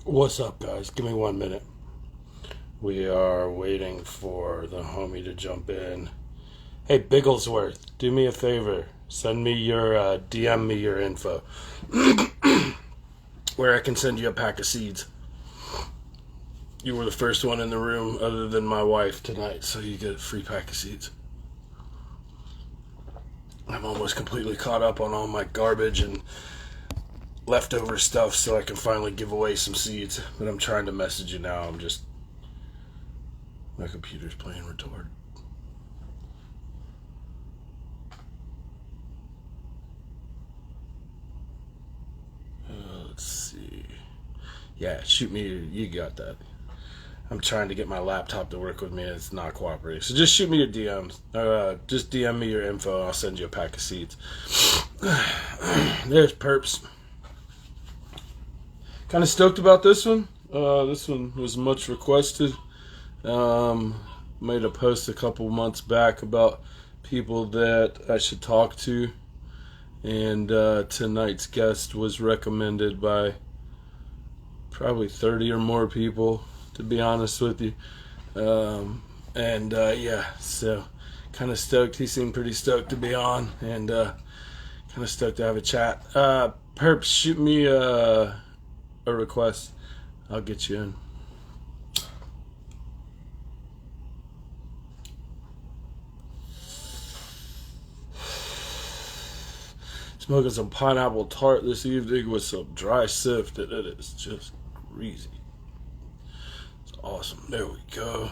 What's up, guys? Give me 1 minute. We are waiting for the homie to jump in. Hey, Bigglesworth, do me a favor. Send me DM me your info where I can send you a pack of seeds. You were the first one in the room other than my wife tonight, so you get a free pack of seeds. I'm almost completely caught up on all my garbage and leftover stuff so I can finally give away some seeds. But I'm trying to message you now. My computer's playing retard. Let's see. Yeah, shoot me. You got that. I'm trying to get my laptop to work with me and it's not cooperating. So just shoot me your DMs. Just DM me your info. I'll send you a pack of seeds. There's Perps. Kind of stoked about this one. This one was much requested. Made a post a couple months back about people that I should talk to. And tonight's guest was recommended by probably 30 or more people, to be honest with you. Yeah, so kind of stoked. He seemed pretty stoked to be on, and kind of stoked to have a chat. Perps, shoot me a request. I'll get you in. Smoking some pineapple tart this evening with some dry sift, and it is just greasy. It's awesome. There we go.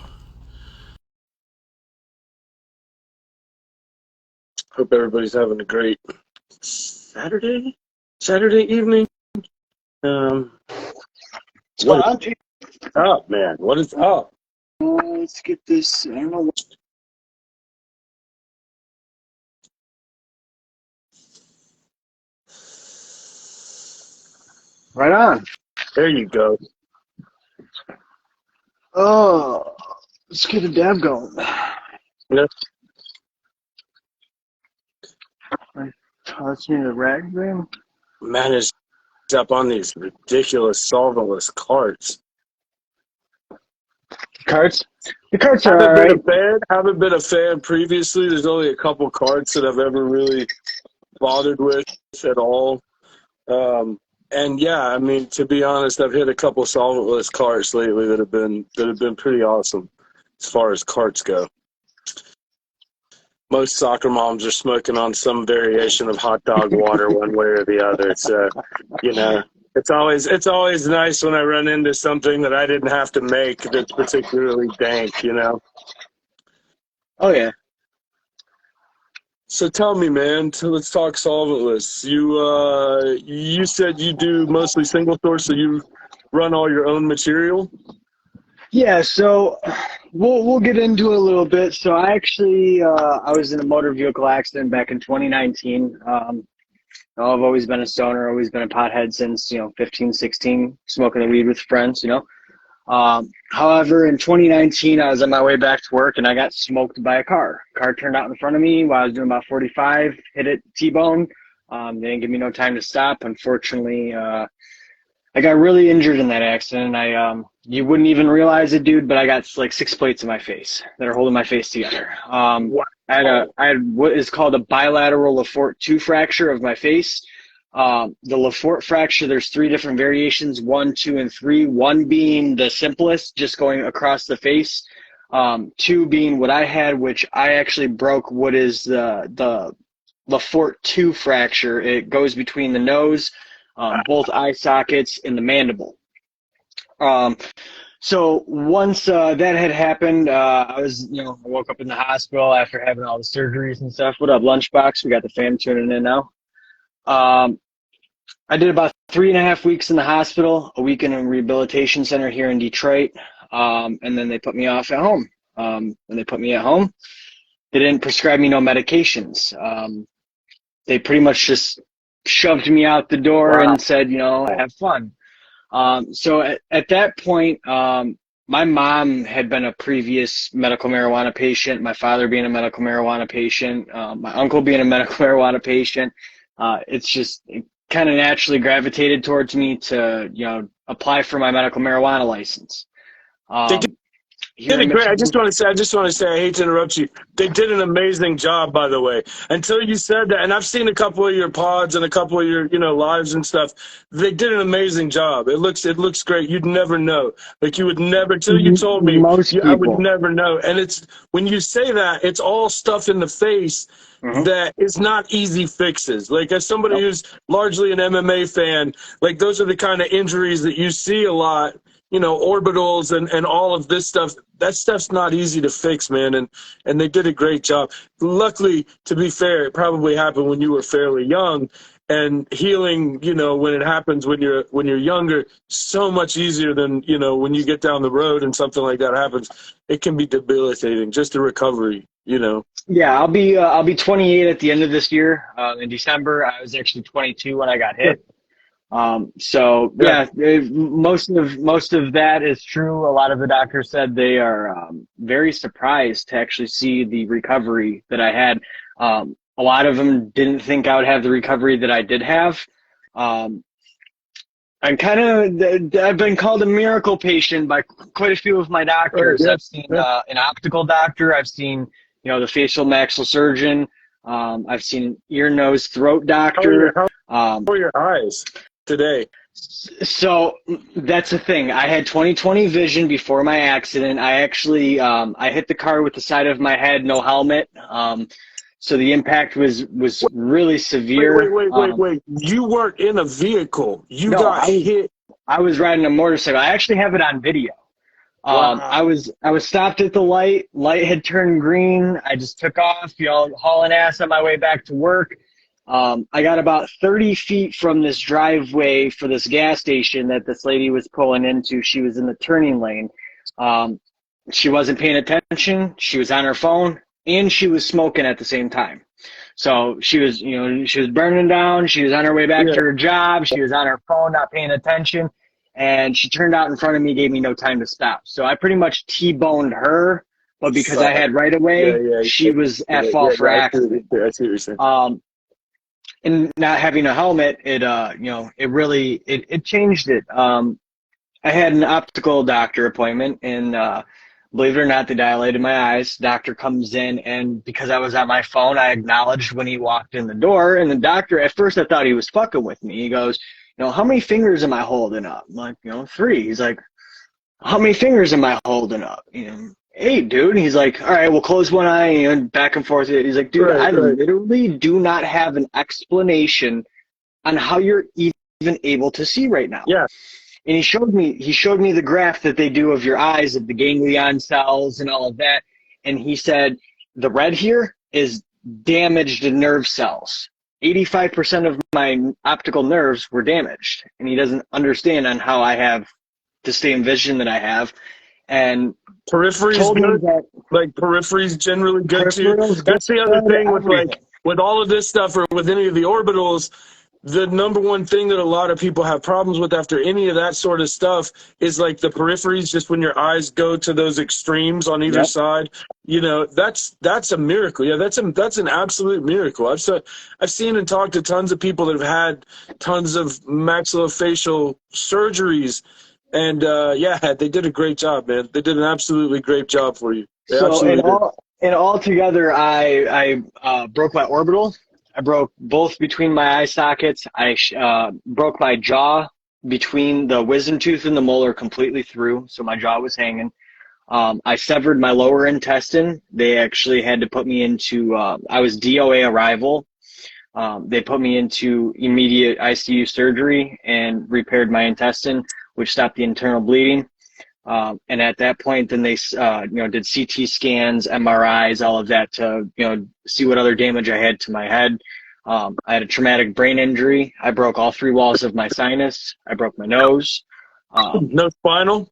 Hope everybody's having a great Saturday evening. What's going on, G? Up, man? What is up? Let's get this. I don't know what. Right on. There you go. Oh, let's get a dab going. Yep. Toss me the rag then. Man is up on these ridiculous solventless carts. Carts? The carts are alright. Haven't been a fan previously. There's only a couple carts that I've ever really bothered with at all. And yeah, I mean, to be honest, I've hit a couple solventless carts lately that have been pretty awesome as far as carts go. Most soccer moms are smoking on some variation of hot dog water one way or the other. So, it's always nice when I run into something that I didn't have to make that's particularly dank, Oh, yeah. So tell me, man, let's talk solventless. You said you do mostly single source, so you run all your own material? Yeah, so we'll get into it a little bit. So I actually I was in a motor vehicle accident back in 2019. I've always been a stoner, always been a pothead since 15, 16, smoking the weed with friends. However, in 2019, I was on my way back to work and I got smoked by a car. Car turned out in front of me while I was doing about 45, hit it T-bone. They didn't give me no time to stop. Unfortunately, I got really injured in that accident. You wouldn't even realize it, dude, but I got like 6 plates in my face that are holding my face together. I had what is called a bilateral Lefort 2 fracture of my face. The Lefort fracture, there's 3 different variations, 1, 2, and 3. 1 being the simplest, just going across the face. 2 being what I had, which I actually broke what is the Lefort 2 fracture. It goes between the nose, both eye sockets, and the mandible. So once that had happened, I woke up in the hospital after having all the surgeries and stuff. What up, Lunchbox? We got the fam tuning in now. I did about 3.5 weeks in the hospital, a week in a rehabilitation center here in Detroit, and then they put me off at home. When they put me at home, they didn't prescribe me no medications. They pretty much just shoved me out the door and said, have fun. So at that point, my mom had been a previous medical marijuana patient, my father being a medical marijuana patient, my uncle being a medical marijuana patient. It's just kind of naturally gravitated towards me to, apply for my medical marijuana license. They Here did in it great. I Michigan. just want to say, I hate to interrupt you. They did an amazing job, by the way. Until you said that, and I've seen a couple of your pods and a couple of your, lives and stuff. They did an amazing job. It looks great. You'd never know. Like you would never, until you told me, Most I would people. never know. And it's when you say that, it's all stuff in the face that is not easy fixes. Like as somebody who's largely an MMA fan, like those are the kind of injuries that you see a lot. Orbitals and all of this stuff, that stuff's not easy to fix, man. And they did a great job. Luckily, to be fair, it probably happened when you were fairly young, and healing, when it happens when you're younger, so much easier than, when you get down the road and something like that happens. It can be debilitating, just the recovery, Yeah, I'll be 28 at the end of this year. In December, I was actually 22 when I got hit. So most of that is true. A lot of the doctors said they are very surprised to actually see the recovery that I had. A lot of them didn't think I would have the recovery that I did have. I've been called a miracle patient by quite a few of my doctors. I've seen an optical doctor. I've seen the facial maxillary surgeon. I've seen an ear, nose, throat doctor. How are your eyes today? So that's the thing. I had 20/20 vision before my accident. I actually I hit the car with the side of my head, no helmet. So the impact was really severe. Wait. You weren't in a vehicle. You got hit. I was riding a motorcycle. I actually have it on video. Wow. I was stopped at the light. Light had turned green. I just took off, hauling ass on my way back to work. I got about 30 feet from this driveway for this gas station that this lady was pulling into. She was in the turning lane. She wasn't paying attention. She was on her phone, and she was smoking at the same time. So she was, she was burning down. She was on her way back to her job. She was on her phone, not paying attention. And she turned out in front of me, gave me no time to stop. So I pretty much T-boned her, but because I had right away, she was at fault for accident. I see what you're saying. And not having a helmet, it really changed it. I had an optical doctor appointment, and believe it or not, they dilated my eyes. Doctor comes in, and because I was on my phone, I acknowledged when he walked in the door. And the doctor, at first, I thought he was fucking with me. He goes, how many fingers am I holding up? I'm like, 3. He's like, how many fingers am I holding up? 8, dude. And he's like, all right, we'll close one eye, and back and forth. He's like, dude, I literally do not have an explanation on how you're even able to see right now. Yeah. And he showed me the graph that they do of your eyes, of the ganglion cells and all of that. And he said, the red here is damaged nerve cells. 85% of my optical nerves were damaged. And he doesn't understand on how I have the same vision that I have. And peripheries good. Like peripheries generally good too. That's the other thing with all of this stuff, or with any of the orbitals. The number one thing that a lot of people have problems with after any of that sort of stuff is like the peripheries, just when your eyes go to those extremes on either side. That's a miracle. Yeah, that's an absolute miracle. I've seen and talked to tons of people that have had tons of maxillofacial surgeries. And they did a great job, man. They did an absolutely great job for you. And altogether, I broke my orbital. I broke both between my eye sockets. I broke my jaw between the wisdom tooth and the molar completely through, so my jaw was hanging. I severed my lower intestine. They actually had to put me into. I was DOA arrival. They put me into immediate ICU surgery and repaired my intestine, which stopped the internal bleeding. And at that point, then they, did CT scans, MRIs, all of that to, see what other damage I had to my head. I had a traumatic brain injury. I broke all 3 walls of my sinus. I broke my nose. No spinal?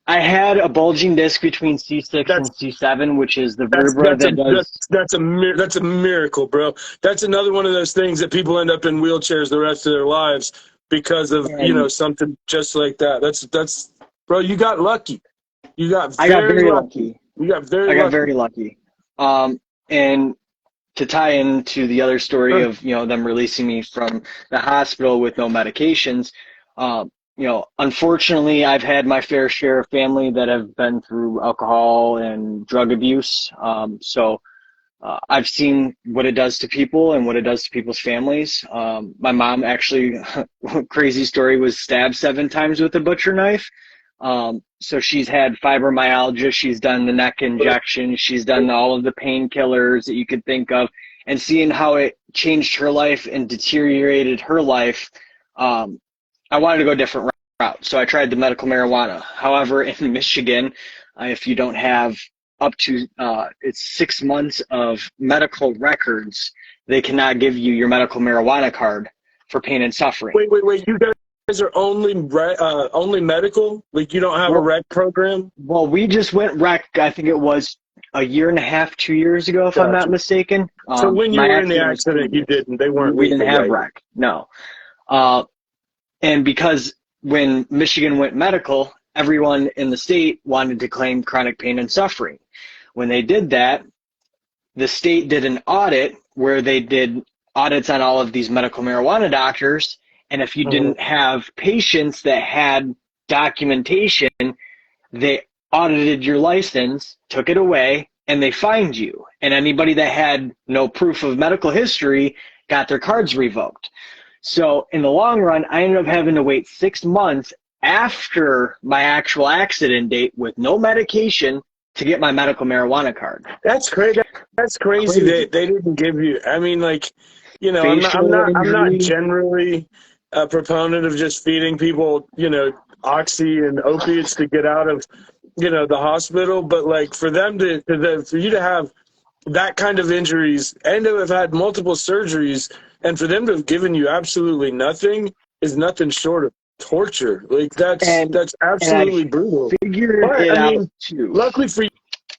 I had a bulging disc between C6 and C7, which is the vertebra that does. That's a miracle, bro. That's another one of those things that people end up in wheelchairs the rest of their lives because of, something just like that. That's bro, you got lucky. I got very lucky. You got very lucky. And to tie into the other story of, them releasing me from the hospital with no medications, unfortunately, I've had my fair share of family that have been through alcohol and drug abuse. I've seen what it does to people and what it does to people's families. My mom actually, crazy story, was stabbed 7 times with a butcher knife. So she's had fibromyalgia. She's done the neck injection. She's done all of the painkillers that you could think of. And seeing how it changed her life and deteriorated her life, I wanted to go a different route. So I tried the medical marijuana. However, in Michigan, if you don't have up to it's 6 months of medical records, they cannot give you your medical marijuana card for pain and suffering. Wait. You guys are only medical? Like, you don't have a rec program? Well, we just went rec, I think it was a year and a half, 2 years ago, if I'm not mistaken. So when you were in the accident, you didn't. They weren't. We didn't have rec. No. And because when Michigan went medical, everyone in the state wanted to claim chronic pain and suffering. When they did that, the state did an audit where they did audits on all of these medical marijuana doctors. And if you didn't have patients that had documentation, they audited your license, took it away, and they fined you. And anybody that had no proof of medical history got their cards revoked. So in the long run, I ended up having to wait 6 months after my actual accident date with no medication to get my medical marijuana card. That's crazy. That's crazy. They didn't give you. I mean, like, I'm not generally a proponent of just feeding people, oxy and opiates to get out of, the hospital. But like, for them for you to have that kind of injuries and to have had multiple surgeries, and for them to have given you absolutely nothing is nothing short of torture. Like, that's absolutely brutal. Luckily for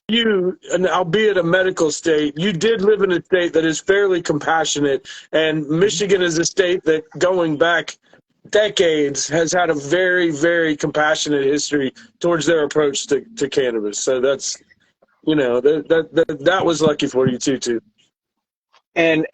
you, and albeit a medical state, you did live in a state that is fairly compassionate, and Michigan is a state that, going back decades, has had a very, very compassionate history towards their approach to cannabis. So that's, that was lucky for you too. And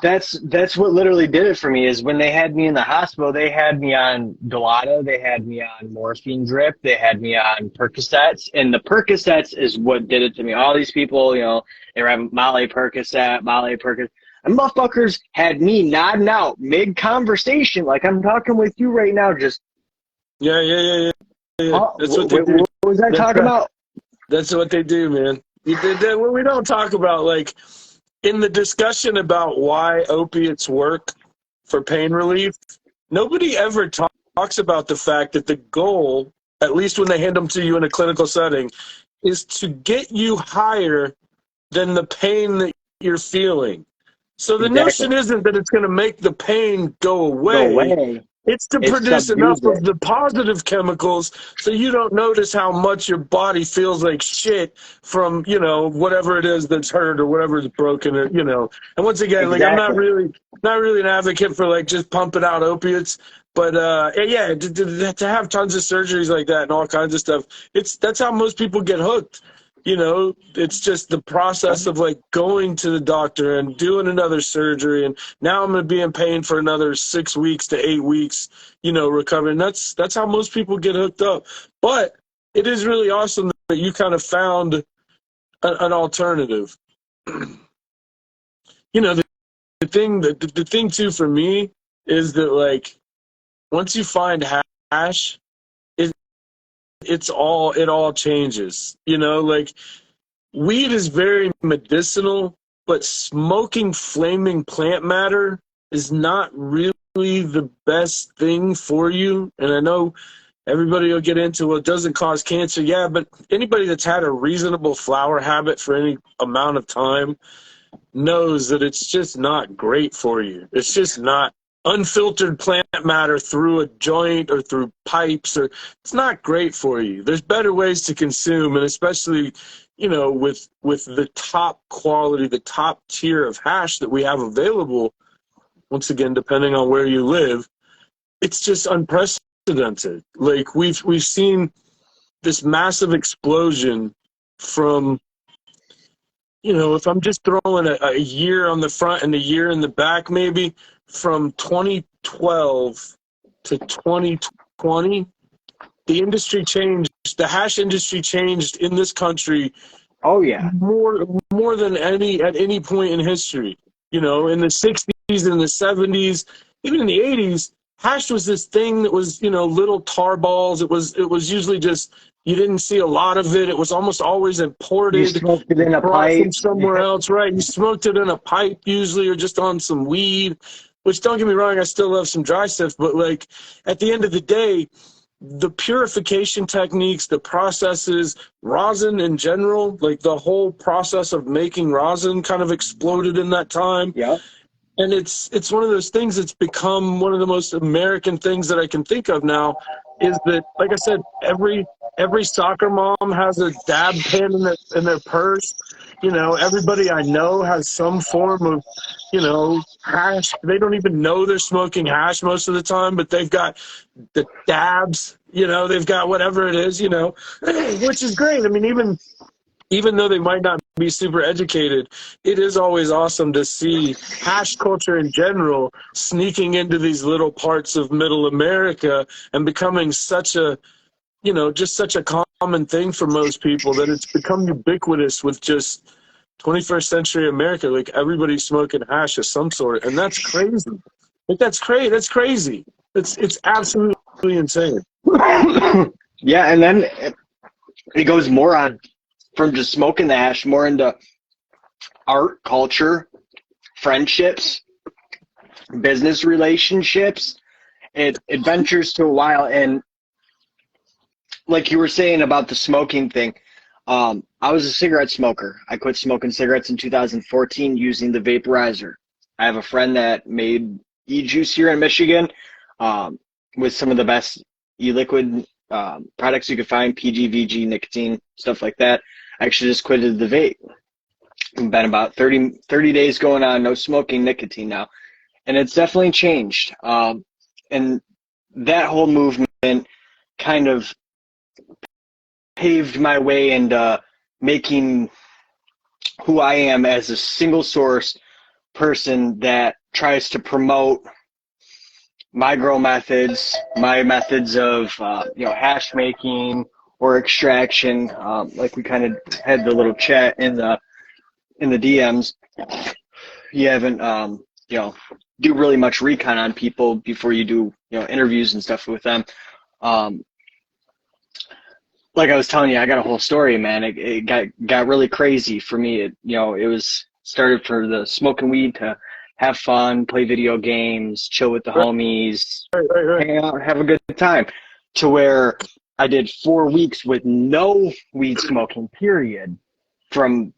that's what literally did it for me, is when they had me in the hospital, they had me on Dilaudid, they had me on morphine drip, they had me on Percocets, and the Percocets is what did it to me. All these people, they were having Molly Percocet, and motherfuckers had me nodding out mid-conversation, like I'm talking with you right now, just... Yeah. That's what they do. What was I talking about? That's what they do, man. We don't talk about, like... In the discussion about why opiates work for pain relief, nobody ever talks about the fact that the goal, at least when they hand them to you in a clinical setting, is to get you higher than the pain that you're feeling. So the notion isn't that it's going to make the pain go away. It's to produce enough of the positive chemicals so you don't notice how much your body feels like shit from, whatever it is that's hurt or whatever is broken, or, And once again, like, I'm not really an advocate for, like, just pumping out opiates. But, to have tons of surgeries like that and all kinds of stuff, that's how most people get hooked. It's just the process of, like, going to the doctor and doing another surgery, and now I'm going to be in pain for another 6 weeks to 8 weeks, recovering. That's how most people get hooked up. But it is really awesome that you kind of found an alternative. The thing too for me is that, like, once you find hash, it all changes. Like, weed is very medicinal, but smoking flaming plant matter is not really the best thing for you. And I know everybody will get into, well, it doesn't cause cancer. Yeah, but anybody that's had a reasonable flower habit for any amount of time knows that it's just not great for you. It's just not. Unfiltered plant matter through a joint or through pipes, or it's not great for you. There's better ways to consume, and especially, with the top quality, the top tier of hash that we have available, once again, depending on where you live, it's just unprecedented. Like, we've seen this massive explosion from, if I'm just throwing a year on the front and a year in the back, maybe, from 2012 to 2020, 2020, the industry changed. The hash industry changed in this country. Oh yeah. More than at any point in history. You know, in the 60s and the 70s, even in the 80s, hash was this thing that was, you know, little tar balls. It was usually just, you didn't see a lot of it. It was almost always imported. You smoked it in a brought pipe from somewhere else, right? You smoked it in a pipe usually, or just on some weed. Which, don't get me wrong, I still love some dry stuff, but like at the end of the day, the purification techniques, the processes, rosin in general, like the whole process of making rosin kind of exploded in that time. Yeah. And it's one of those things that's become one of the most American things that I can think of now, is that, like I said, every soccer mom has a dab pen in their purse. You know, everybody I know has some form of, you know, hash. They don't even know they're smoking hash most of the time, but they've got the dabs, you know, they've got whatever it is, you know, which is great. I mean, even though they might not be super educated, it is always awesome to see hash culture in general sneaking into these little parts of middle America and becoming such a, you know, just such a common thing for most people that it's become ubiquitous with just 21st century America. Like everybody's smoking hash of some sort, and that's crazy. Like that's crazy. That's crazy. It's absolutely insane. Yeah, and then it goes more on from just smoking the hash, more into art, culture, friendships, business relationships. It ventures to a while, and like you were saying about the smoking thing, I was a cigarette smoker. I quit smoking cigarettes in 2014 using the vaporizer. I have a friend that made e-juice here in Michigan with some of the best e-liquid products you could find, PG, VG, nicotine, stuff like that. I actually just quitted the vape. It's been about 30 days going on, no smoking nicotine now. And it's definitely changed. And that whole movement kind of paved my way into making who I am as a single source person that tries to promote my grow methods, my methods of hash making or extraction. Like we kind of had the little chat in the DMs. You haven't do really much recon on people before you do interviews and stuff with them. Like I was telling you, I got a whole story, man. It got really crazy for me. It was started for the smoking weed to have fun, play video games, chill with the homies, hang out, have a good time, to where I did 4 weeks with no weed smoking, period. From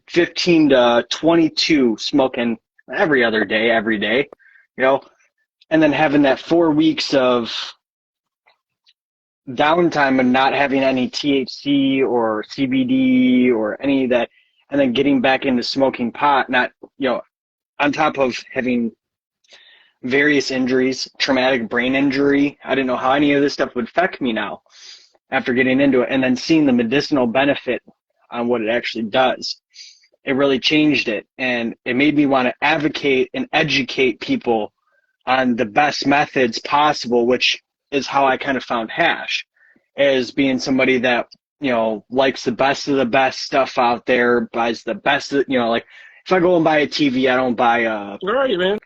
15 to 22, smoking every other day, every day, and then having that 4 weeks of downtime and not having any THC or CBD or any of that, and then getting back into smoking pot, not, on top of having various injuries, traumatic brain injury. I didn't know how any of this stuff would affect me now after getting into it, and then seeing the medicinal benefit on what it actually does. It really changed it, and it made me want to advocate and educate people on the best methods possible, which is how I kind of found hash, as being somebody that, likes the best of the best stuff out there, buys the best, like if I go and buy a TV, I don't buy a Right, man.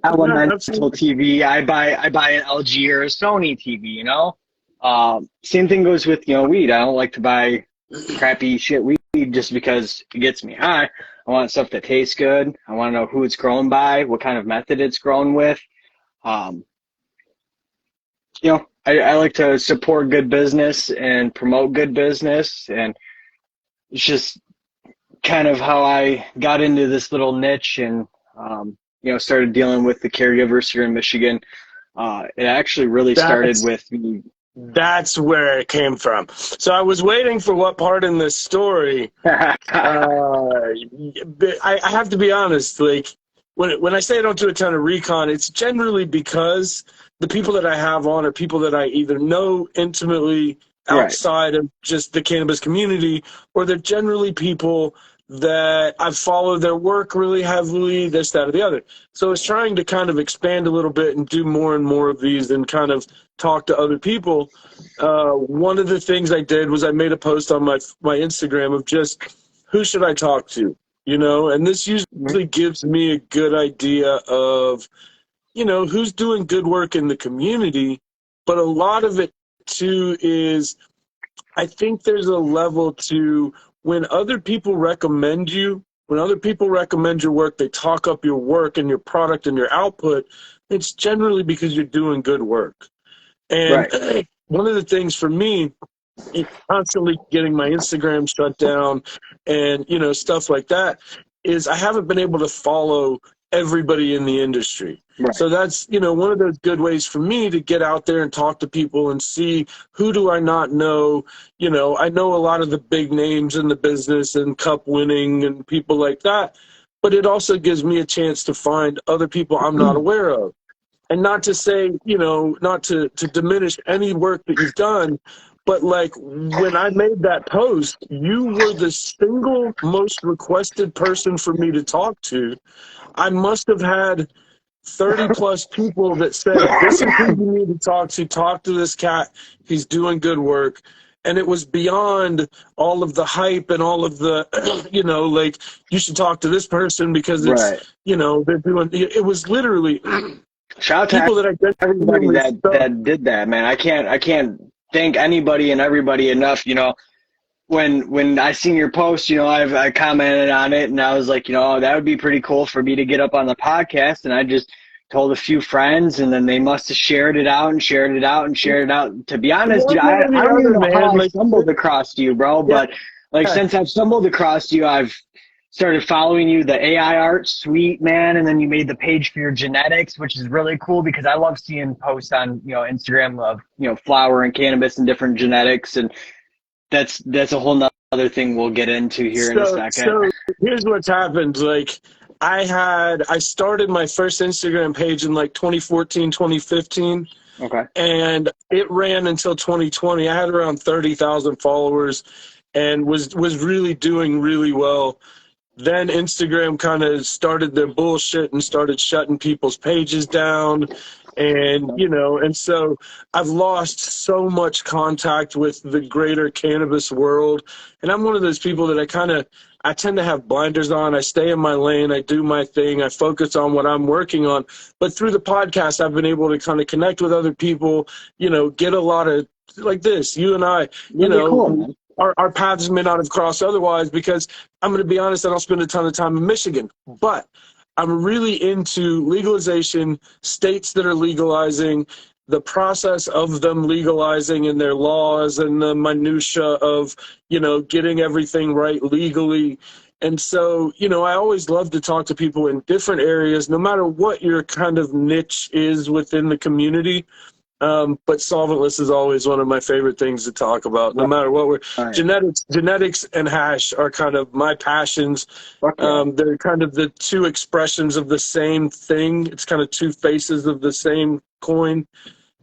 elemental TV. I buy an LG or a Sony TV, Same thing goes with, weed. I don't like to buy crappy shit weed just because it gets me high. I want stuff that tastes good. I want to know who it's grown by, what kind of method it's grown with. I like to support good business and promote good business, and it's just kind of how I got into this little niche and, started dealing with the caregivers here in Michigan. It actually really started with me. That's where it came from. So I was waiting for what part in this story. I have to be honest, like when I say I don't do a ton of recon, it's generally because the people that I have on are people that I either know intimately outside of just the cannabis community, or they're generally people that I've followed their work really heavily, this, that, or the other. So it's trying to kind of expand a little bit and do more and more of these and kind of talk to other people. One of the things I did was I made a post on my Instagram of just who should I talk to, you know, and this usually gives me a good idea of, you know, who's doing good work in the community. But a lot of it too is, I think there's a level to when other people recommend you, when other people recommend your work, they talk up your work and your product and your output, it's generally because you're doing good work. And Right. one of the things for me is constantly getting my Instagram shut down and, you know, stuff like that is I haven't been able to follow everybody in the industry. Right. So that's, you know, one of those good ways for me to get out there and talk to people and see who do I not know. You know, I know a lot of the big names in the business and cup winning and people like that, but it also gives me a chance to find other people I'm not aware of. And not to say, you know, not to diminish any work that you've done, but like when I made that post, you were the single most requested person for me to talk to. I must have had 30 plus people that said, this is who you need to talk to this cat. He's doing good work. And it was beyond all of the hype and all of the, you know, like you should talk to this person because it's, Right. you know, they're doing, it was literally Shout out people to that I everybody that did that, man. I can't thank anybody and everybody enough. You know, when I seen your post, you know, I commented on it and I was like, you know, that would be pretty cool for me to get up on the podcast. And I just told a few friends, and then they must have shared it out and shared it out and shared it out. To be honest, dude, I don't even know how I stumbled across you, bro. But like since I've stumbled across you, I've started following you, the AI art, sweet, man. And then you made the page for your genetics, which is really cool because I love seeing posts on, you know, Instagram of, you know, flower and cannabis and different genetics. And that's a whole nother thing we'll get into here in a second. So here's what's happened. Like I started my first Instagram page in like 2014, 2015. Okay. And it ran until 2020. I had around 30,000 followers and was really doing really well. Then Instagram kind of started their bullshit and started shutting people's pages down. And, you know, and so I've lost so much contact with the greater cannabis world. And I'm one of those people that I tend to have blinders on. I stay in my lane. I do my thing. I focus on what I'm working on. But through the podcast, I've been able to kind of connect with other people, you know, get a lot of like this, you and I, you know, cool, our paths may not have crossed otherwise because I'm going to be honest, I don't spend a ton of time in Michigan, but I'm really into legalization, states that are legalizing, the process of them legalizing and their laws and the minutia of, you know, getting everything right legally. And so, you know, I always love to talk to people in different areas, no matter what your kind of niche is within the community. But solventless is always one of my favorite things to talk about, no matter what genetics and hash are kind of my passions. They're kind of the two expressions of the same thing. It's kind of two faces of the same coin.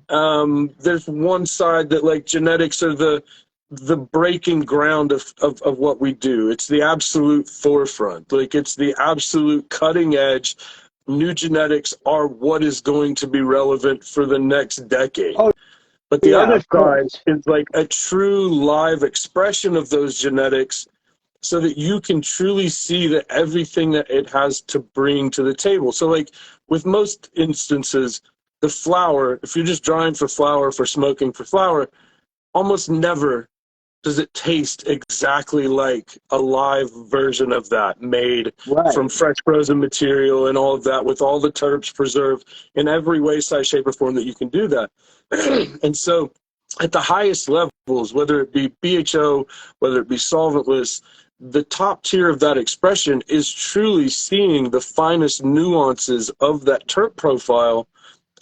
There's one side that like genetics are the breaking ground of what we do. It's the absolute forefront. Like it's the absolute cutting edge. New genetics are what is going to be relevant for the next decade. But the other side is like a true live expression of those genetics so that you can truly see that everything that it has to bring to the table. So like with most instances, the flower, if you're just drying for flower, for smoking for flower, almost never does it taste exactly like a live version of that made from fresh frozen material and all of that with all the terps preserved in every way, size, shape, or form that you can do that. And so at the highest levels, whether it be BHO, whether it be solventless, the top tier of that expression is truly seeing the finest nuances of that terp profile,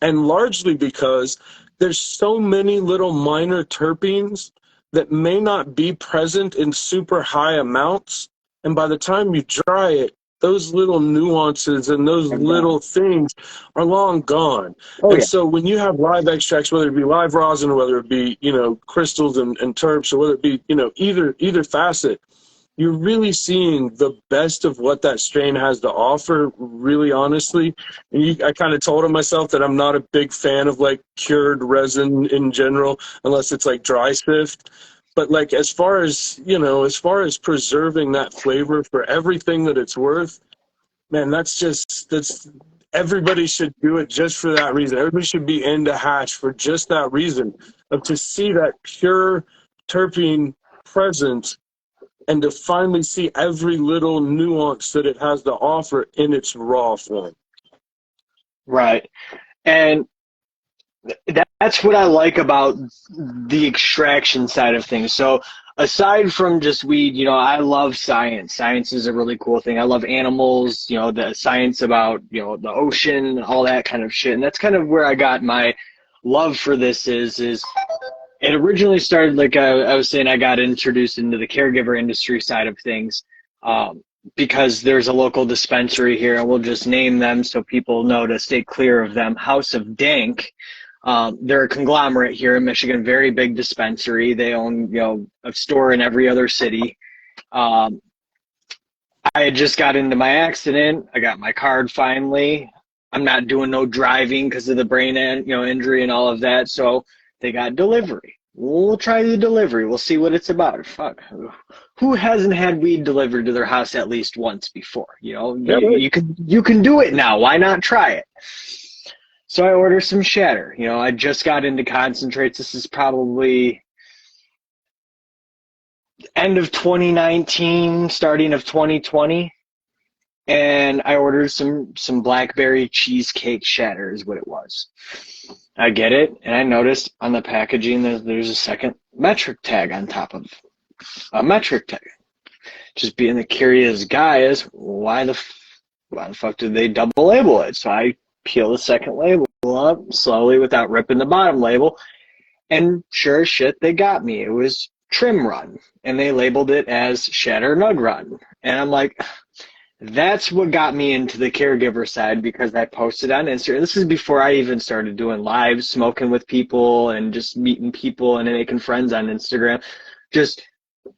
and largely because there's so many little minor terpenes that may not be present in super high amounts. And by the time you dry it, those little nuances and those little things are long gone. So when you have live extracts, whether it be live rosin or whether it be, you know, crystals and terps or whether it be, you know, either facet, you're really seeing the best of what that strain has to offer, really honestly. And I kind of told him myself that I'm not a big fan of like cured resin in general, unless it's like dry sift. But like as far as, you know, as far as preserving that flavor for everything that it's worth, man, that's everybody should do it just for that reason. Everybody should be into hash for just that reason, of to see that pure terpene present and to finally see every little nuance that it has to offer in its raw form. Right. And that's what I like about the extraction side of things. So aside from just weed, you know, I love science. Science is a really cool thing. I love animals, you know, the science about, you know, the ocean, all that kind of shit. And that's kind of where I got my love for this is it originally started, like I was saying, I got introduced into the caregiver industry side of things because there's a local dispensary here, and we'll just name them so people know to stay clear of them. House of Dank. They're a conglomerate here in Michigan, very big dispensary. They own, you know, a store in every other city. I had just got into my accident. I got my card finally. I'm not doing no driving because of the brain, injury and all of that. So they got delivery. We'll try the delivery. We'll see what it's about. Fuck. Who hasn't had weed delivered to their house at least once before? You know, you can do it now. Why not try it? So I ordered some shatter. You know, I just got into concentrates. This is probably end of 2019, starting of 2020. And I ordered some blackberry cheesecake shatter is what it was. I get it, and I noticed on the packaging there's a second metric tag on top of a metric tag. Just being the curious guy is why the fuck did they double label it? So I peel the second label up slowly without ripping the bottom label, and sure as shit, they got me. It was Trim Run, and they labeled it as Shatter Nug Run, and I'm like, that's what got me into the caregiver side, because I posted on Instagram. This is before I even started doing lives, smoking with people and just meeting people and making friends on Instagram. Just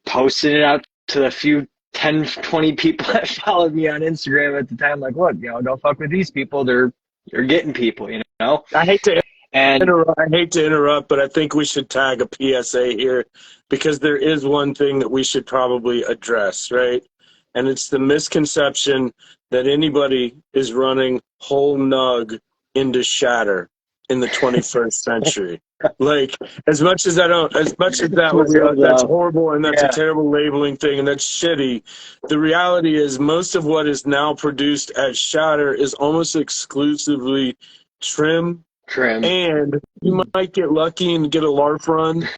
posted it out to the few 10, 20 people that followed me on Instagram at the time. Like, look, you know, don't fuck with these people. You're getting people, you know? I hate to interrupt, but I think we should tag a PSA here, because there is one thing that we should probably address, right? And it's the misconception that anybody is running whole nug into shatter in the 21st century. Like, as much as that was, that's horrible and that's a terrible labeling thing and that's shitty, the reality is most of what is now produced as shatter is almost exclusively trim. And you might get lucky and get a LARF run.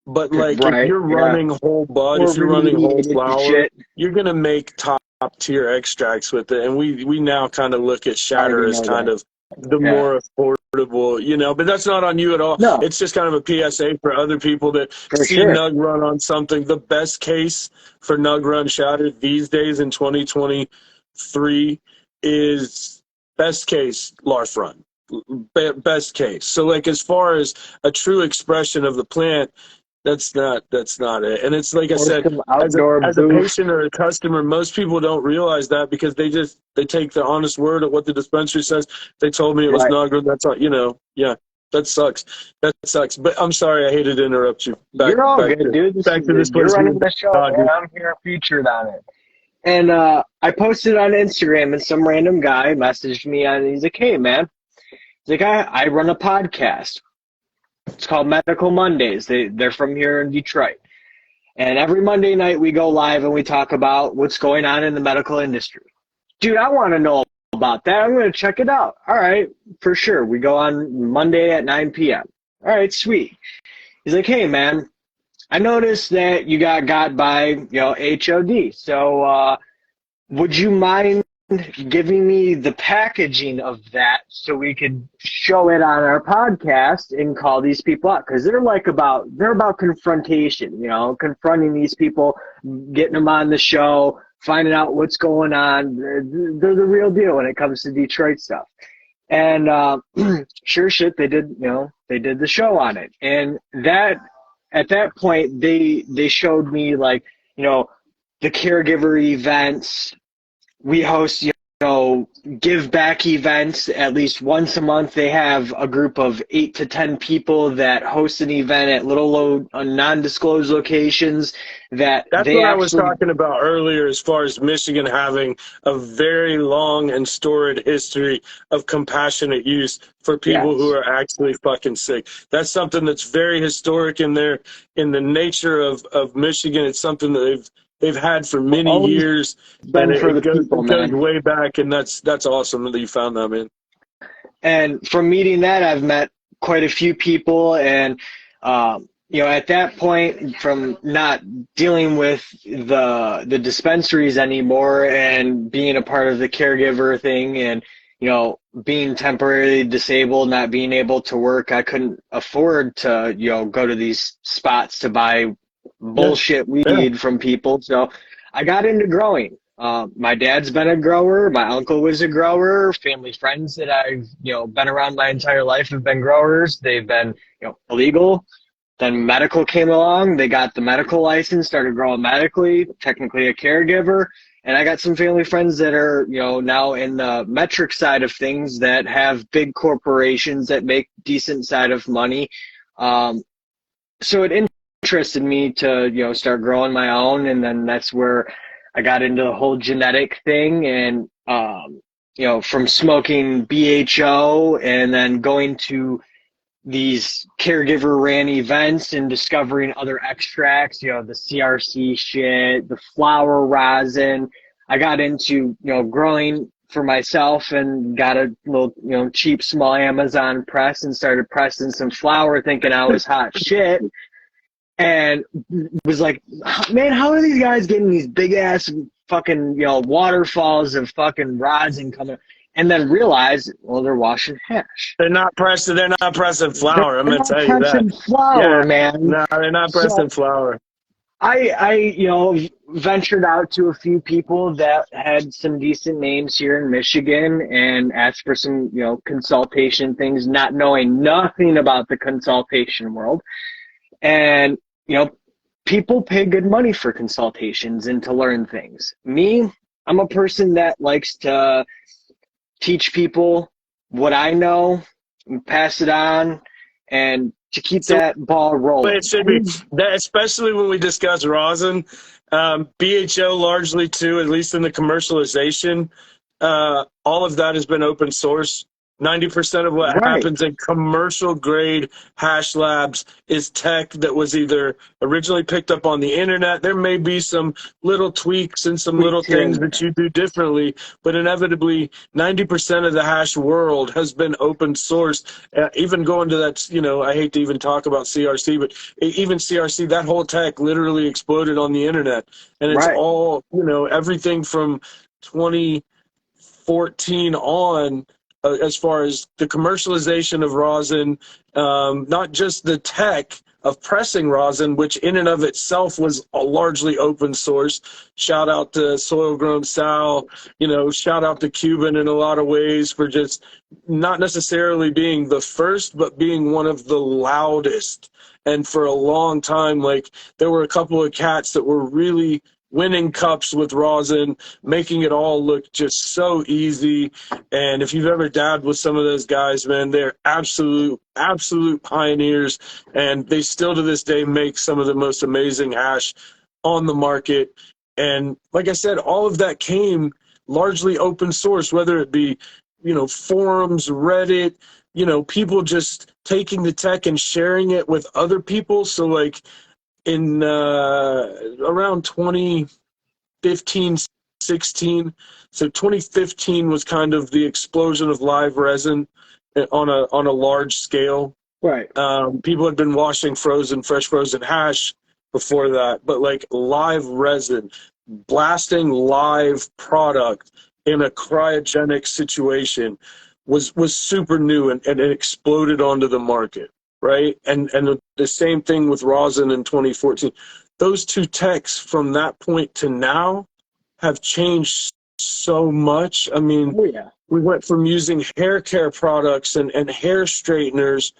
But like, if you're running whole bud, if you're running whole flower, you're gonna make top tier extracts with it. And we now kind of look at shatter as kind of the more affordable, you know. But that's not on you at all. No. It's just kind of a PSA for other people that see Nug Run on something. The best case for Nug Run shatter these days in 2023 is best case LARF Run. Best case. So like, as far as a true expression of the plant, that's not it. And it's like I said, as a patient or a customer, most people don't realize that, because they take the honest word of what the dispensary says. They told me it was not good. That's all, you know. Yeah, that sucks. But I'm sorry, I hated to interrupt you. You're all good, dude. Back to this place. You're running the show, man. I'm here featured on it. And I posted on Instagram, and some random guy messaged me on. He's like, "Hey, man." He's like, I run a podcast. It's called Medical Mondays. They're from here in Detroit. And every Monday night we go live and we talk about what's going on in the medical industry. Dude, I want to know about that. I'm going to check it out. All right, for sure. We go on Monday at 9 p.m. All right, sweet. He's like, hey, man, I noticed that you got by, HOD. So would you mind giving me the packaging of that so we could show it on our podcast and call these people out? Because they're about confrontation, confronting these people, getting them on the show, finding out what's going on. They're the real deal when it comes to Detroit stuff. And sure shit, they did the show on it. And that at that point they showed me, like, the caregiver events. We host, give back events at least once a month. They have a group of 8 to 10 people that host an event at little non-disclosed locations that That's they what I was actually, talking about earlier, as far as Michigan having a very long and storied history of compassionate use for people who yes, are actually fucking sick. That's something that's very historic in there, in the nature of Michigan. It's something that they've had for many always years, and been for the people, it goes man. way back, and that's awesome that you found that, man. And from meeting that, I've met quite a few people, and at that point, from not dealing with the dispensaries anymore and being a part of the caregiver thing, and being temporarily disabled, not being able to work, I couldn't afford to go to these spots to buy Yeah, bullshit yeah. weed from people. So I got into growing. My dad's been a grower. My uncle was a grower. Family friends that I've, been around my entire life have been growers. They've been, illegal. Then medical came along. They got the medical license, started growing medically, technically a caregiver. And I got some family friends that are, now in the metric side of things that have big corporations that make decent side of money. So it interested me to, start growing my own. And then that's where I got into the whole genetic thing, and, from smoking BHO and then going to these caregiver ran events and discovering other extracts, the CRC shit, the flower rosin. I got into, growing for myself and got a little, cheap small Amazon press and started pressing some flower thinking I was hot shit. And was like, man, how are these guys getting these big ass fucking, waterfalls of fucking rosin coming? And then realized, well, they're washing hash. They're not pressing flour. I'm They're gonna not tell you that. pressing flour, Yeah, man. no, they're not So pressing flour. I ventured out to a few people that had some decent names here in Michigan and asked for some, consultation things, not knowing nothing about the consultation world. And, people pay good money for consultations and to learn things. Me, I'm a person that likes to teach people what I know and pass it on and to keep So that ball it rolling. should be that, especially when we discuss rosin, BHO largely too, at least in the commercialization. All of that has been open source. 90% of what Right. happens in commercial grade hash labs is tech that was either originally picked up on the internet. There may be some little tweaks and some little Tweaks here things and that there. you do differently, but inevitably 90% of the hash world has been open source. Even going to that, I hate to even talk about CRC, but even CRC, that whole tech literally exploded on the internet. And it's Right. all, everything from 2014 on, as far as the commercialization of rosin, not just the tech of pressing rosin, which in and of itself was largely open source. Shout out to Soil Grown Sal, shout out to Cuban in a lot of ways for just not necessarily being the first, but being one of the loudest. And for a long time, like, there were a couple of cats that were really winning cups with rosin, making it all look just so easy. And if you've ever dabbed with some of those guys, man, they're absolute pioneers. And they still to this day make some of the most amazing hash on the market. And like I said, all of that came largely open source, whether it be, forums, Reddit, people just taking the tech and sharing it with other people. So like in around 2015, 16. So 2015 was kind of the explosion of live resin on a large scale. Right. People had been washing fresh frozen hash before that, but like live resin, blasting live product in a cryogenic situation was super new, and it exploded onto the market, right? And the same thing with rosin in 2014. Those two techs from that point to now have changed so much. I mean, Oh yeah. we went from using hair care products and hair straighteners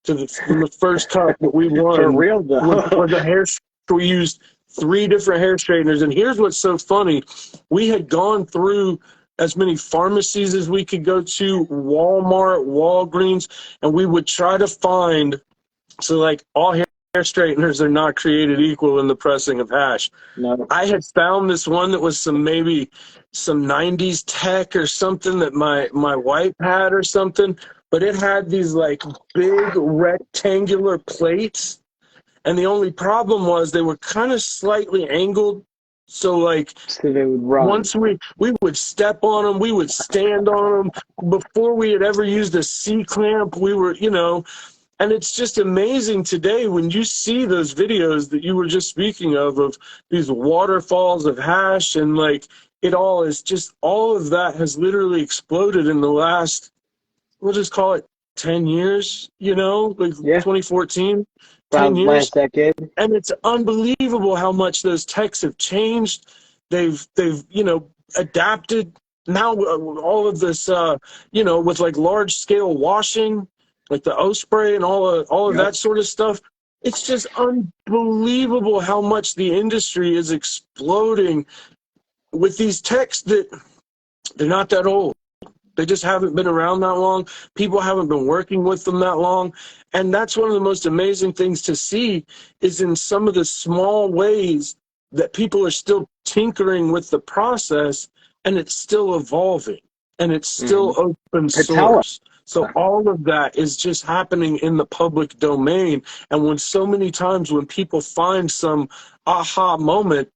to the first cup that we For won real though. was a hair we used 3 different hair straighteners. And here's what's so funny. We had gone through as many pharmacies as we could go to, Walmart, Walgreens, and we would try to find, so like all hair straighteners are not created equal in the pressing of hash. No. I had found this one that was maybe some 90s tech or something that my wife had or something, but it had these like big rectangular plates, and the only problem was they were kind of slightly angled. So like, So they would run. once we would step on them, we would stand on them. Before we had ever used a C-clamp, we were, and it's just amazing today when you see those videos that you were just speaking of these waterfalls of hash, and like it all is just, all of that has literally exploded in the last, we'll just call it 10 years, like 2014. 10 years. Last decade. And it's unbelievable how much those techs have changed. They've adapted. Now all of this, with like large scale washing, like the O-spray and all of that sort of stuff. It's just unbelievable how much the industry is exploding with these techs that they're not that old. They just haven't been around that long. People haven't been working with them that long. And that's one of the most amazing things to see, is in some of the small ways that people are still tinkering with the process, and it's still evolving, and it's still open source. So all of that is just happening in the public domain. And when so many times when people find some aha moment,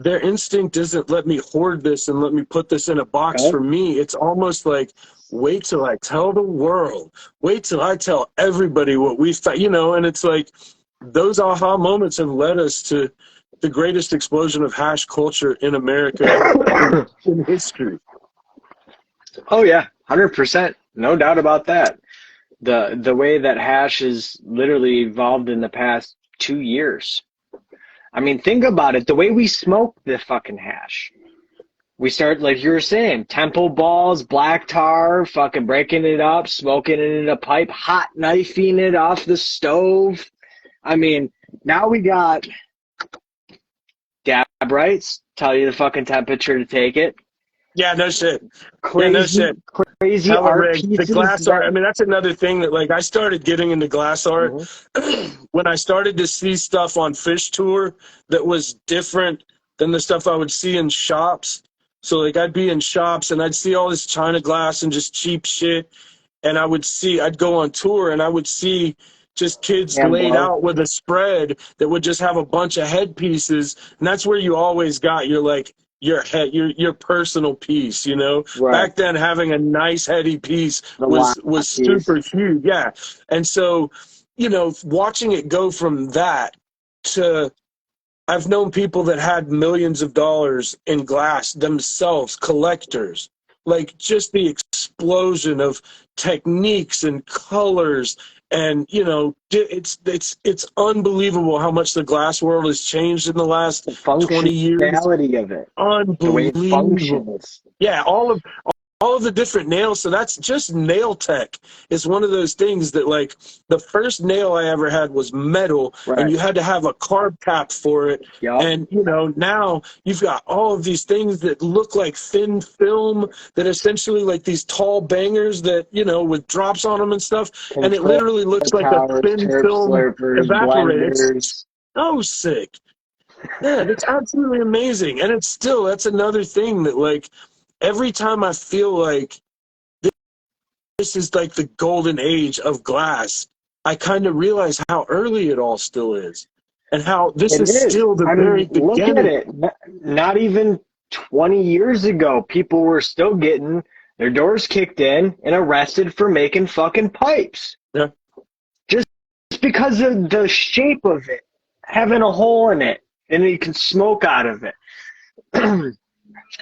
their instinct isn't, let me hoard this and let me put this in a box for me. It's almost like, wait till I tell the world. Wait till I tell everybody what we thought, and it's like those aha moments have led us to the greatest explosion of hash culture in America in history. Oh, yeah, 100%. No doubt about that. The way that hash has literally evolved in the past 2 years. I mean, think about it. The way we smoke the fucking hash. We start, like you were saying, temple balls, black tar, fucking breaking it up, smoking it in a pipe, hot knifing it off the stove. I mean, now we got dab rights, tell you the fucking temperature to take it. Yeah, no shit. Crazy, no shit. Crazy art pieces. The glass art. I mean, that's another thing that, like, I started getting into glass art when I started to see stuff on Fish Tour that was different than the stuff I would see in shops. So, like, I'd be in shops and I'd see all this China glass and just cheap shit. And I'd go on tour and I would see just kids laid out with a spread that would just have a bunch of headpieces. And that's where you always got your personal piece, Right. Back then, having a nice heady piece was super huge. Yeah. And so, watching it go from that to, I've known people that had millions of dollars in glass themselves, collectors, like just the explosion of techniques and colors. And, it's unbelievable how much the glass world has changed in the last 20 years. The functionality of it. Unbelievable. The way it functions. Yeah, all of the different nails. So that's just nail tech. It's one of those things that, like, the first nail I ever had was metal, and you had to have a carb cap for it. Yep. And, now you've got all of these things that look like thin film that essentially like these tall bangers that, with drops on them and stuff. And it literally looks like a thin film evaporator. It's so sick. Yeah, it's absolutely amazing. And that's another thing that, like, every time I feel like this is like the golden age of glass, I kind of realize how early it all still is, and how this is still the very beginning. Look at it. Not even 20 years ago, people were still getting their doors kicked in and arrested for making fucking pipes. Yeah. Just because of the shape of it, having a hole in it, and you can smoke out of it.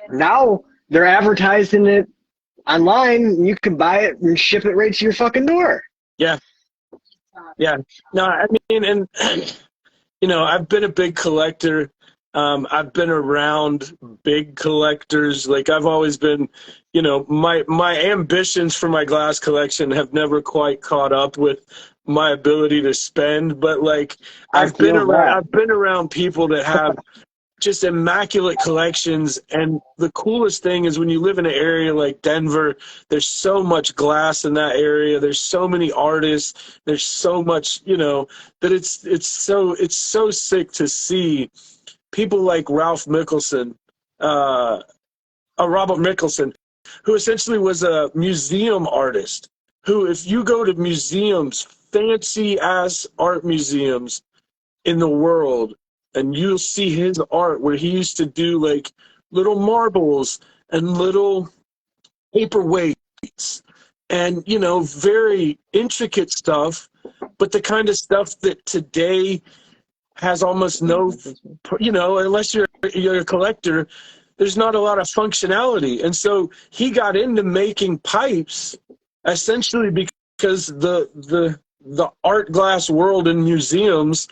Now they're advertising it online. You can buy it and ship it right to your fucking door. Yeah. Yeah. No, I mean, and, I've been a big collector. I've been around big collectors. Like, I've always been, my ambitions for my glass collection have never quite caught up with my ability to spend, but like I feel that. I've been around people that have just immaculate collections. And the coolest thing is when you live in an area like Denver, there's so much glass in that area. There's so many artists. There's so much, you know, that it's so sick to see people like Robert Mickelson, who essentially was a museum artist, who, if you go to museums, fancy ass art museums in the world, and you'll see his art where he used to do like little marbles and little paperweights and, you know, very intricate stuff, but the kind of stuff that today has almost no, you know, unless you're a collector, there's not a lot of functionality. And so he got into making pipes essentially because the art glass world in museums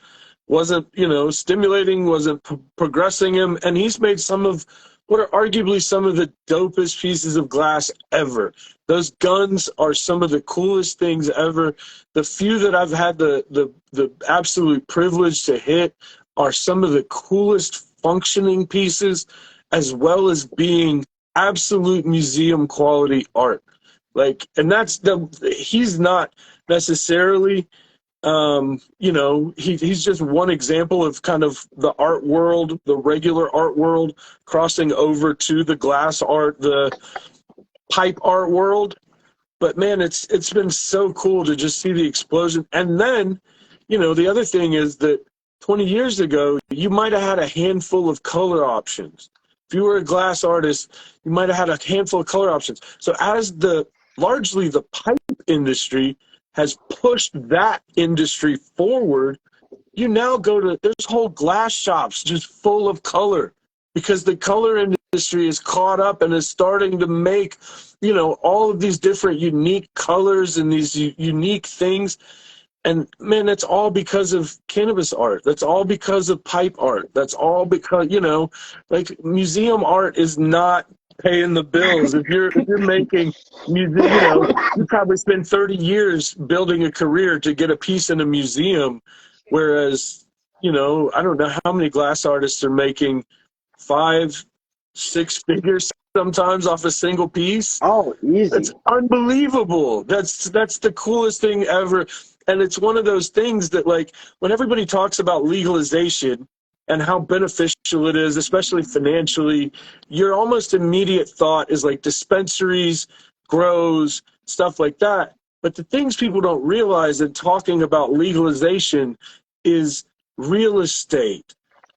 wasn't, you know, stimulating, wasn't progressing him. And he's made some of what are arguably some of the dopest pieces of glass ever. Those guns are some of the coolest things ever. The few that I've had the absolute privilege to hit are some of the coolest functioning pieces, as well as being absolute museum quality art. Like, and he's not necessarily, you know, he's just one example of kind of the art world, the regular art world, crossing over to the glass art, the pipe art world. But man, it's been so cool to just see the explosion. And then, you know, the other thing is that 20 years ago, you might have had a handful of color options. If you were a glass artist, you might have had a handful of color options. So as largely the pipe industry has pushed that industry forward, you now there's whole glass shops just full of color, because the color industry is caught up and is starting to make, you know, all of these different unique colors and these unique things. And man, that's all because of cannabis art. That's all because of pipe art. That's all because, you know, like, museum art is not paying the bills. If you're making music, you know, you probably spend 30 years building a career to get a piece in a museum, whereas, you know, I don't know how many glass artists are making 5-6 figures sometimes off a single piece. Oh, easy. That's unbelievable. That's the coolest thing ever. And it's one of those things that, like, when everybody talks about legalization and how beneficial it is, especially financially, your almost immediate thought is like dispensaries, grows, stuff like that. But the things people don't realize in talking about legalization is real estate,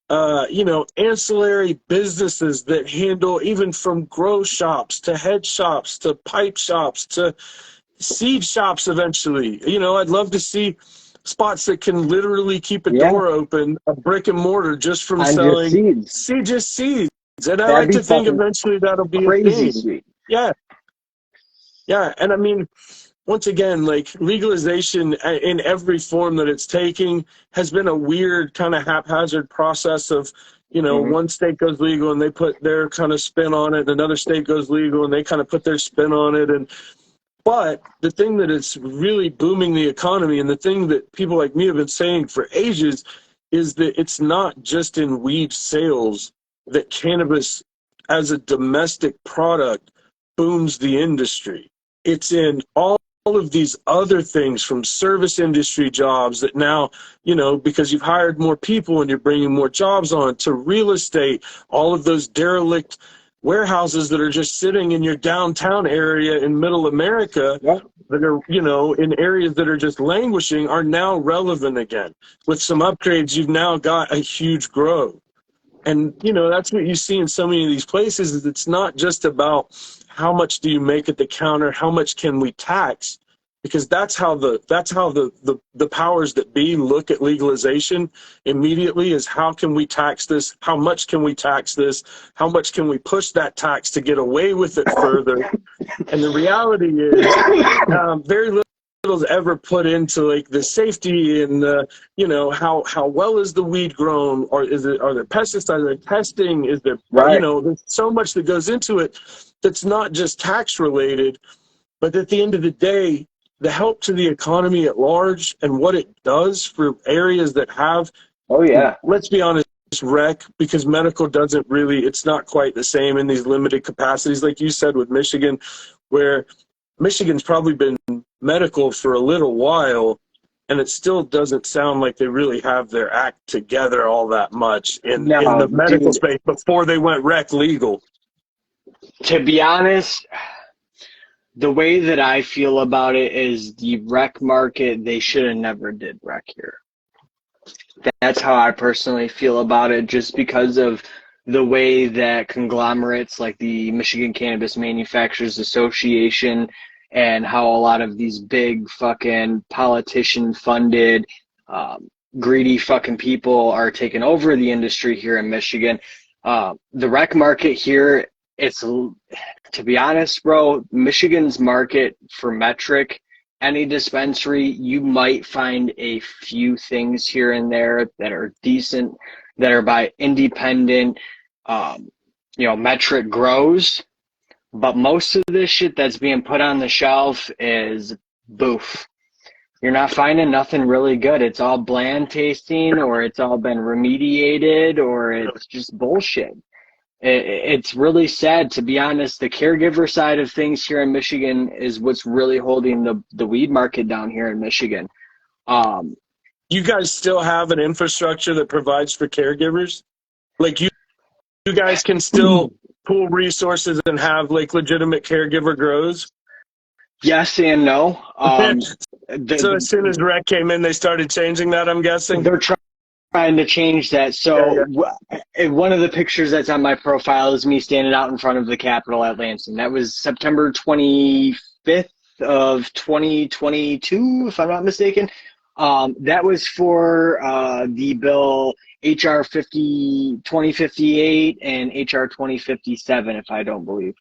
you know, ancillary businesses that handle, even from grow shops to head shops to pipe shops to seed shops eventually. You know, I'd love to see spots that can literally keep a door open, a brick and mortar, just from selling seeds. And I like to think eventually that'll be a thing. Sweet. Yeah. Yeah. And I mean, once again, like, legalization in every form that it's taking has been a weird kind of haphazard process of, you know, one state goes legal and they put their kind of spin on it, and another state goes legal and they kind of put their spin on it. But the thing that is really booming the economy, and the thing that people like me have been saying for ages, is that it's not just in weed sales that cannabis as a domestic product booms the industry. It's in all of these other things, from service industry jobs that now, you know, because you've hired more people and you're bringing more jobs on, to real estate, all of those derelict warehouses that are just sitting in your downtown area in middle America that are, you know, in areas that are just languishing, are now relevant again. With some upgrades, you've now got a huge growth. And, you know, that's what you see in so many of these places, is it's not just about how much do you make at the counter, how much can we tax, because that's how the powers that be look at legalization immediately, is how can we tax this, how much can we tax this, how much can we push that tax to get away with it further. And the reality is very little is ever put into, like, the safety and the, you know, how well is the weed grown, or are there pesticides, are there testing, is there, you know, there's so much that goes into it that's not just tax related. But at the end of the day, the help to the economy at large and what it does for areas that have, Oh yeah. let's be honest, rec, because medical doesn't really, it's not quite the same in these limited capacities, like you said with Michigan, where Michigan's probably been medical for a little while, and it still doesn't sound like they really have their act together all that much in No, the medical dude, space before they went rec legal. to be honest, the way that I feel about it is the rec market, they should have never did rec here. That's how I personally feel about it, just because of the way that conglomerates like the Michigan Cannabis Manufacturers Association and how a lot of these big fucking politician funded greedy fucking people are taking over the industry here in Michigan. The rec market here, it's, to be honest, bro, Michigan's market for metric, any dispensary, you might find a few things here and there that are decent, that are by independent, metric grows. But most of this shit that's being put on the shelf is boof. You're not finding nothing really good. It's all bland tasting, or it's all been remediated, or it's just bullshit. It's really sad, to be honest. The caregiver side of things here in Michigan is what's really holding the weed market down here in Michigan. You guys still have an infrastructure that provides for caregivers? Like you guys can still pool resources and have like legitimate caregiver grows? Yes and no. So as soon as rec came in, they started changing that, I'm guessing? They're trying to change that. So one of the pictures that's on my profile is me standing out in front of the Capitol at Lansing. That was September 25th of 2022, if I'm not mistaken. That was for the bill HR 2058 and HR 2057, if I don't believe.